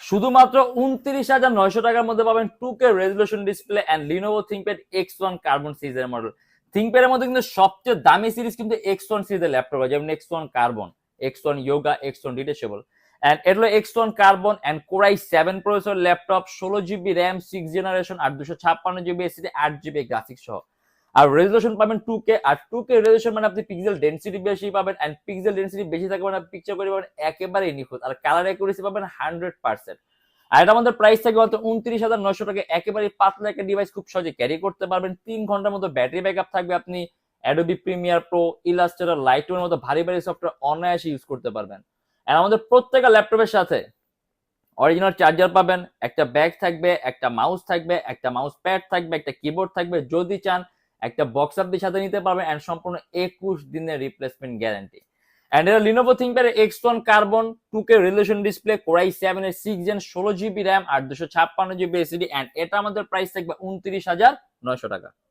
শুধুমাত্র 29,900 টাকার মধ্যে পাবেন 2K resolution display and Lenovo ThinkPad X1 carbon সিরিজের মডেল। থিংকপ্যাডের মধ্যে কিন্তু সবচেয়ে দামি সিরিজ কিন্তু X1 সিরিজের ল্যাপটপ, যেমন X1 carbon, X1 yoga, X1 detachable. And এটা হলো X1 carbon and Core i7 processor laptop, 16GB RAM, 6 generation আর 256GB এসএসডি, 8GB গ্রাফিক্স সহ। আর রেজলিউশন পাবেন 2K, আর 2K রেজলিউশন মানে আপনি পিক্সেল ডেনসিটি বেশি পাবেন, এন্ড পিক্সেল ডেনসিটি বেশি থাকবে মানে পিকচার করে পাবেন একেবারে নিখুঁত, আর কালার অ্যাকুরেসি পাবেন 100%। আর এটা আমাদের প্রাইস থাকবে মাত্র 29,900 টাকা। একেবারে পাতলা একটা ডিভাইস, খুব সহজে ক্যারি করতে পারবেন। 3 ঘন্টার মতো ব্যাটারি ব্যাকআপ থাকবে। আপনি অ্যাডোবি প্রিমিয়ার প্রো, ইলাস্ট্রেটর, লাইটরুমের মতো ভারী ভারী সফটওয়্যার অনায়াসে ইউজ করতে পারবেন। আর আমাদের প্রত্যেকটা ল্যাপটপের সাথে অরিজিনাল চার্জার পাবেন, একটা ব্যাগ থাকবে, একটা মাউস থাকবে, একটা মাউস প্যাড থাকবে, একটা কিবোর্ড থাকবে। যদি চান একটা বক্স আপনি সাথে নিতে পারবেন, এন্ড সম্পূর্ণ 21 দিনের রিপ্লেসমেন্ট গ্যারান্টি। এন্ড এটা Lenovo ThinkPad X1 carbon, 2K resolution display, Core i7 এর 6 Gen, 16GB র্যাম আর 256GB এসএসডি। এন্ড এটা আমাদের প্রাইস থাকবে 29,900 টাকা।